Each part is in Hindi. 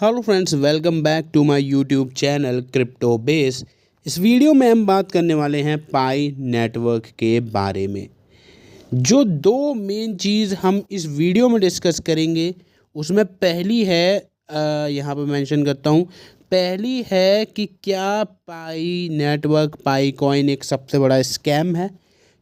Hello friends, welcome back to my YouTube channel crypto base. इस वीडियो में हम बात करने वाले हैं पाई नेटवर्क के बारे में। जो दो मेन चीज़ हम इस वीडियो में डिस्कस करेंगे उसमें पहली है, यहाँ पर मेंशन करता हूँ, पहली है कि क्या पाई नेटवर्क, पाई कॉइन एक सबसे बड़ा स्कैम है।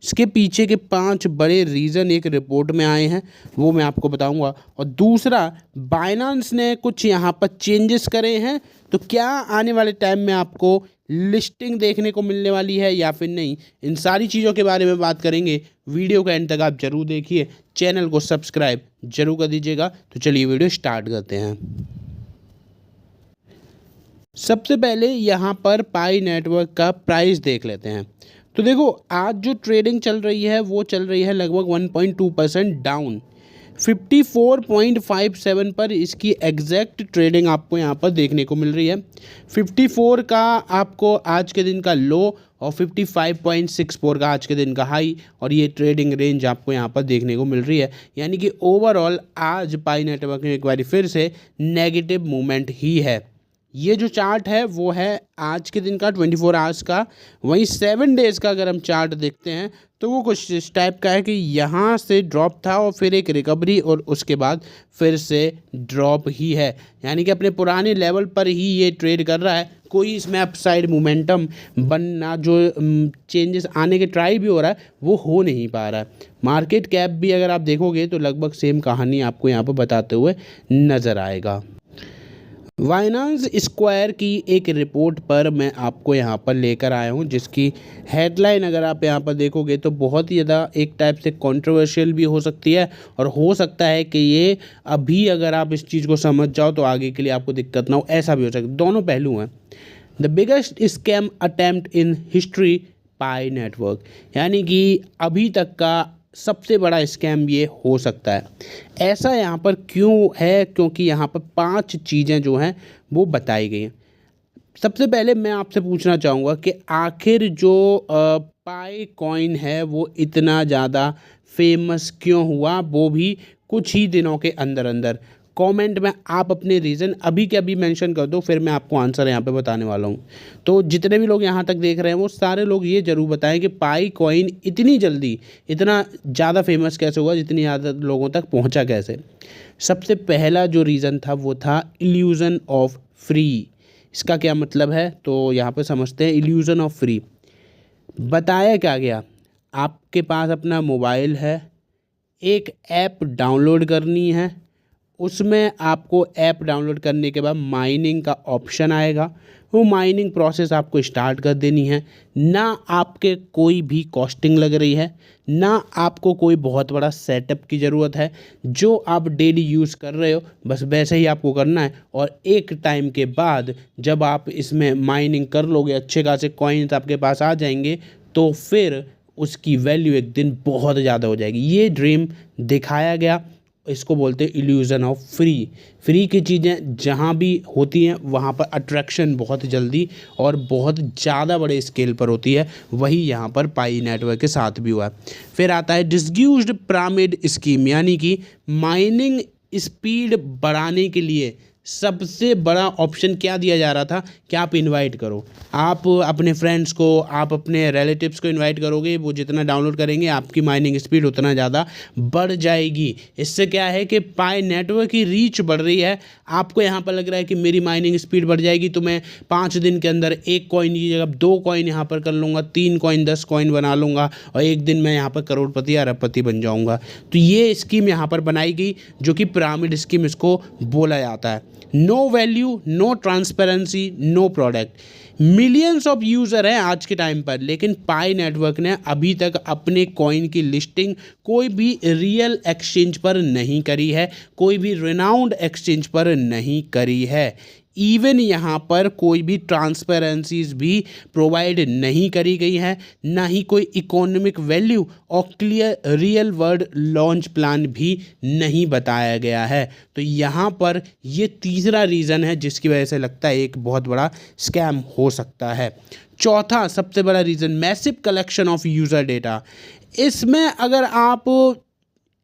इसके पीछे के 5 बड़े रीज़न एक रिपोर्ट में आए हैं, वो मैं आपको बताऊंगा। और दूसरा, बाइनेंस ने कुछ यहाँ पर चेंजेस करे हैं, तो क्या आने वाले टाइम में आपको लिस्टिंग देखने को मिलने वाली है या फिर नहीं, इन सारी चीज़ों के बारे में बात करेंगे। वीडियो का एंड तक आप जरूर देखिए, चैनल को सब्सक्राइब जरूर कर दीजिएगा। तो चलिए वीडियो स्टार्ट करते हैं। सबसे पहले यहाँ पर पाई नेटवर्क का प्राइस देख लेते हैं। तो देखो, आज जो ट्रेडिंग चल रही है वो चल रही है लगभग 1.2% डाउन, 54.57 पर इसकी एग्जैक्ट ट्रेडिंग आपको यहाँ पर देखने को मिल रही है। 54 का आपको आज के दिन का लो और 55.64 का आज के दिन का हाई, और ये ट्रेडिंग रेंज आपको यहाँ पर देखने को मिल रही है। यानी कि ओवरऑल आज पाई नेटवर्क में एक बार फिर से नेगेटिव मूवमेंट ही है। ये जो चार्ट है वो है आज के दिन का 24 आवर्स का। वहीं 7 डेज़ का अगर हम चार्ट देखते हैं तो वो कुछ इस टाइप का है कि यहाँ से ड्रॉप था और फिर एक रिकवरी और उसके बाद फिर से ड्रॉप ही है। यानी कि अपने पुराने लेवल पर ही ये ट्रेड कर रहा है। कोई इसमें अपसाइड मोमेंटम बनना, जो चेंजेस आने के ट्राई भी हो रहा है, वो हो नहीं पा रहा है। मार्केट कैप भी अगर आप देखोगे तो लगभग सेम कहानी आपको यहाँ पर बताते हुए नज़र आएगा। बाइनेंस स्क्वायर की एक रिपोर्ट पर मैं आपको यहाँ पर लेकर आया हूँ, जिसकी हेडलाइन अगर आप यहाँ पर देखोगे तो बहुत ही ज़्यादा एक टाइप से कंट्रोवर्शियल भी हो सकती है, और हो सकता है कि ये अभी अगर आप इस चीज़ को समझ जाओ तो आगे के लिए आपको दिक्कत ना हो, ऐसा भी हो सकता है। दोनों पहलू हैं। The biggest scam attempt in history pi network, यानी कि अभी तक का सबसे बड़ा स्कैम ये हो सकता है। ऐसा यहाँ पर क्यों है? क्योंकि यहाँ पर 5 चीज़ें जो हैं वो बताई गई हैं। सबसे पहले मैं आपसे पूछना चाहूँगा कि आखिर जो पाई कॉइन है वो इतना ज़्यादा फेमस क्यों हुआ, वो भी कुछ ही दिनों के अंदर अंदर। कमेंट में आप अपने रीज़न अभी के अभी मेंशन कर दो, फिर मैं आपको आंसर यहाँ पे बताने वाला हूँ। तो जितने भी लोग यहाँ तक देख रहे हैं वो सारे लोग ये ज़रूर बताएं कि पाई कॉइन इतनी जल्दी इतना ज़्यादा फेमस कैसे हुआ, जितनी ज़्यादा लोगों तक पहुँचा कैसे। सबसे पहला जो रीज़न था वो था इल्यूज़न ऑफ फ्री। इसका क्या मतलब है, तो यहाँ पर समझते हैं। इल्यूज़न ऑफ फ्री बताया क्या गया, आपके पास अपना मोबाइल है, एक ऐप डाउनलोड करनी है, उसमें आपको ऐप डाउनलोड करने के बाद माइनिंग का ऑप्शन आएगा। वो माइनिंग प्रोसेस आपको स्टार्ट कर देनी है। ना आपके कोई भी कॉस्टिंग लग रही है, ना आपको कोई बहुत बड़ा सेटअप की ज़रूरत है। जो आप डेली यूज़ कर रहे हो बस वैसे ही आपको करना है। और एक टाइम के बाद जब आप इसमें माइनिंग कर लोगे, अच्छे खासे कॉइन्स आपके पास आ जाएंगे, तो फिर उसकी वैल्यू एक दिन बहुत ज़्यादा हो जाएगी। ये ड्रीम दिखाया गया, इसको बोलते हैं इल्यूज़न ऑफ फ्री। फ्री की चीज़ें जहाँ भी होती हैं वहाँ पर अट्रैक्शन बहुत जल्दी और बहुत ज़्यादा बड़े स्केल पर होती है। वही यहाँ पर पाई नेटवर्क के साथ भी हुआ है। फिर आता है डिसग्यूज्ड पिरामिड स्कीम, यानी कि माइनिंग स्पीड बढ़ाने के लिए सबसे बड़ा ऑप्शन क्या दिया जा रहा था कि आप इनवाइट करो, आप अपने फ्रेंड्स को, आप अपने रिलेटिव्स को इनवाइट करोगे, वो जितना डाउनलोड करेंगे आपकी माइनिंग स्पीड उतना ज़्यादा बढ़ जाएगी। इससे क्या है कि पाई नेटवर्क की रीच बढ़ रही है। आपको यहाँ पर लग रहा है कि मेरी माइनिंग स्पीड बढ़ जाएगी तो मैं 5 दिन के अंदर 1 कॉइन की जगह 2 कॉइन यहाँ पर कर लूँगा, 3 कॉइन 10 कॉइन बना लूँगा, और एक दिन मैं यहाँ पर करोड़पति अरबपति बन जाऊँगा। तो ये स्कीम यहाँ पर बनाई गई, जो कि पिरामिड स्कीम इसको बोला जाता है। No value, no transparency, no product. Millions of user हैं आज के टाइम पर, लेकिन पाई नेटवर्क ने अभी तक अपने कॉइन की लिस्टिंग कोई भी रियल एक्सचेंज पर नहीं करी है, कोई भी रिनाउंड एक्सचेंज पर नहीं करी है। इवन यहाँ पर कोई भी ट्रांसपेरेंसीज भी प्रोवाइड नहीं करी गई है, ना ही कोई इकोनॉमिक वैल्यू और clear real world launch plan भी नहीं बताया गया है। तो यहाँ पर ये तीसरा रीज़न है जिसकी वजह से लगता है एक बहुत बड़ा स्कैम हो सकता है। चौथा सबसे बड़ा reason, massive collection of user data. इसमें अगर आप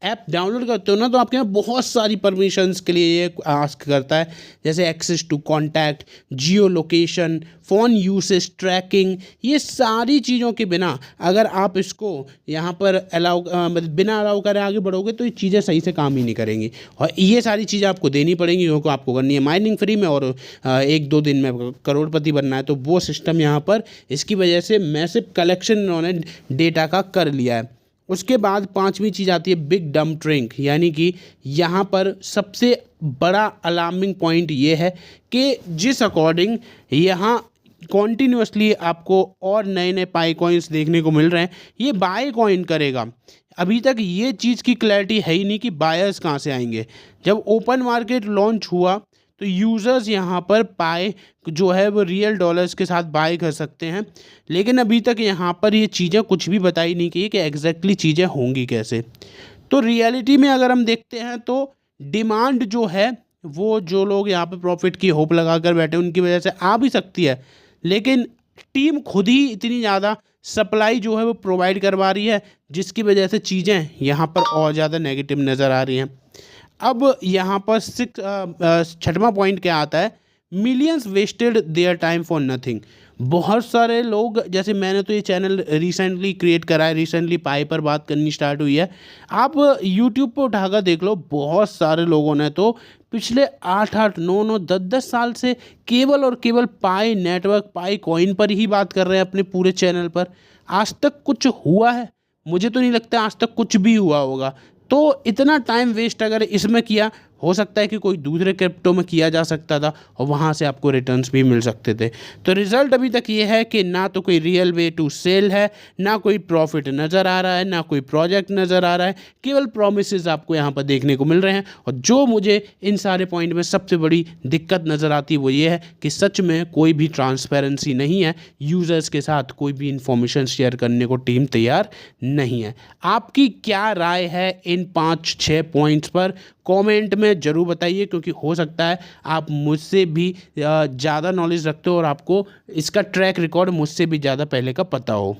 ऐप डाउनलोड करते हो ना तो आपके यहाँ बहुत सारी परमिशंस के लिए ये आस्क करता है, जैसे access to contact, geo location, phone usage tracking. ये सारी चीज़ों के बिना अगर आप इसको यहाँ पर अलाउ मतलब बिना अलाउ करे आगे बढ़ोगे तो ये चीज़ें सही से काम ही नहीं करेंगी, और ये सारी चीज़ें आपको देनी पड़ेंगी क्योंकि आपको करनी है माइनिंग फ्री में, और 1-2 दिन में करोड़पति बनना है। तो वो सिस्टम यहाँ पर इसकी वजह से मैसिव कलेक्शन इन्होंने डेटा का कर लिया है। उसके बाद 5वीं चीज़ आती है बिग डम्प ट्रिंक, यानी कि यहाँ पर सबसे बड़ा अलार्मिंग पॉइंट ये है कि जिस अकॉर्डिंग यहाँ कॉन्टीन्यूसली आपको और नए नए पाई कॉइन्स देखने को मिल रहे हैं, ये बाय कॉइन करेगा। अभी तक ये चीज़ की क्लैरिटी है ही नहीं कि बायर्स कहाँ से आएंगे। जब ओपन मार्केट लॉन्च हुआ तो यूज़र्स यहाँ पर पाए जो है वो रियल डॉलर्स के साथ बाय कर सकते हैं, लेकिन अभी तक यहाँ पर ये चीज़ें कुछ भी बताई नहीं गई कि एग्जैक्टली चीज़ें होंगी कैसे। तो रियलिटी में अगर हम देखते हैं तो डिमांड जो है वो जो लोग यहाँ पे प्रॉफिट की होप लगा कर बैठे उनकी वजह से आ भी सकती है, लेकिन टीम खुद ही इतनी ज़्यादा सप्लाई जो है वो प्रोवाइड करवा रही है जिसकी वजह से चीज़ें यहाँ पर और ज़्यादा नेगेटिव नज़र आ रही हैं। अब यहाँ पर 6वां पॉइंट क्या आता है, millions wasted their time for nothing. बहुत सारे लोग, जैसे मैंने तो ये चैनल रिसेंटली क्रिएट करा है, रिसेंटली पाई पर बात करनी स्टार्ट हुई है। आप यूट्यूब पर उठाकर देख लो, बहुत सारे लोगों ने तो पिछले 8-8, 9-9, 10-10 साल से केवल और केवल पाई नेटवर्क, पाई कॉइन पर ही बात कर रहे हैं अपने पूरे चैनल पर। आज तक कुछ हुआ है? मुझे तो नहीं लगता आज तक कुछ भी हुआ होगा। तो इतना टाइम वेस्ट अगर इसमें किया, हो सकता है कि कोई दूसरे क्रिप्टो में किया जा सकता था और वहाँ से आपको रिटर्न्स भी मिल सकते थे। तो रिज़ल्ट अभी तक ये है कि ना तो कोई रियल वे टू सेल है, ना कोई प्रॉफिट नज़र आ रहा है, ना कोई प्रोजेक्ट नज़र आ रहा है, केवल प्रोमिसेस आपको यहाँ पर देखने को मिल रहे हैं। और जो मुझे इन सारे पॉइंट में सबसे बड़ी दिक्कत नज़र आती है वो ये है कि सच में कोई भी ट्रांसपेरेंसी नहीं है, यूज़र्स के साथ कोई भी इंफॉर्मेशन शेयर करने को टीम तैयार नहीं है। आपकी क्या राय है इन 5-6 पॉइंट्स पर? कमेंट में ज़रूर बताइए, क्योंकि हो सकता है आप मुझसे भी ज़्यादा नॉलेज रखते हो और आपको इसका ट्रैक रिकॉर्ड मुझसे भी ज़्यादा पहले का पता हो।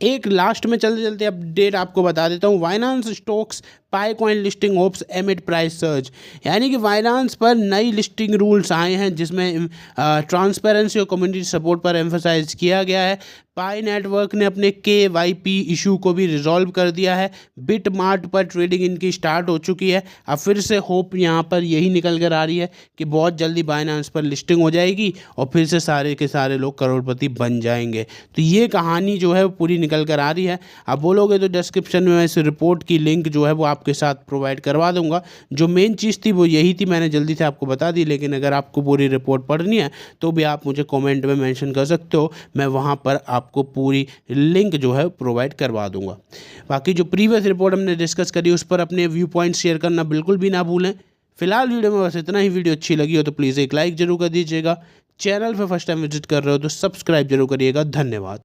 एक लास्ट में चलते चलते अपडेट आपको बता देता हूँ। Binance stocks Pi coin listing hopes amid price surge, यानी कि बाइनेंस पर नई लिस्टिंग रूल्स आए हैं जिसमें ट्रांसपेरेंसी और कम्युनिटी सपोर्ट पर एम्फसाइज किया गया है। पाई नेटवर्क ने अपने KYP इशू को भी रिजॉल्व कर दिया है। बिटमार्ट पर ट्रेडिंग इनकी स्टार्ट हो चुकी है। अब फिर से होप यहाँ पर यही निकल कर आ रही है कि बहुत जल्दी बाइनेंस पर लिस्टिंग हो जाएगी और फिर से सारे के सारे लोग करोड़पति बन जाएंगे। तो ये कहानी जो है वो पूरी निकल कर आ रही है। आप बोलोगे तो डिस्क्रिप्शन में इस रिपोर्ट की लिंक जो है वो आपके साथ प्रोवाइड करवा दूंगा। जो मेन चीज़ थी वो यही थी, मैंने जल्दी से आपको बता दी, लेकिन अगर आपको पूरी रिपोर्ट पढ़नी है तो भी आप मुझे कमेंट में मेंशन कर सकते हो, मैं वहाँ पर आपको पूरी लिंक जो है प्रोवाइड करवा दूंगा। बाकी जो प्रीवियस रिपोर्ट हमने डिस्कस करी उस पर अपने व्यू पॉइंट शेयर करना बिल्कुल भी ना भूलें। फिलहाल वीडियो में बस इतना ही। वीडियो अच्छी लगी हो तो प्लीज़ एक लाइक ज़रूर कर दीजिएगा। चैनल पर फर्स्ट टाइम विजिट कर रहे हो तो सब्सक्राइब जरूर करिएगा। धन्यवाद।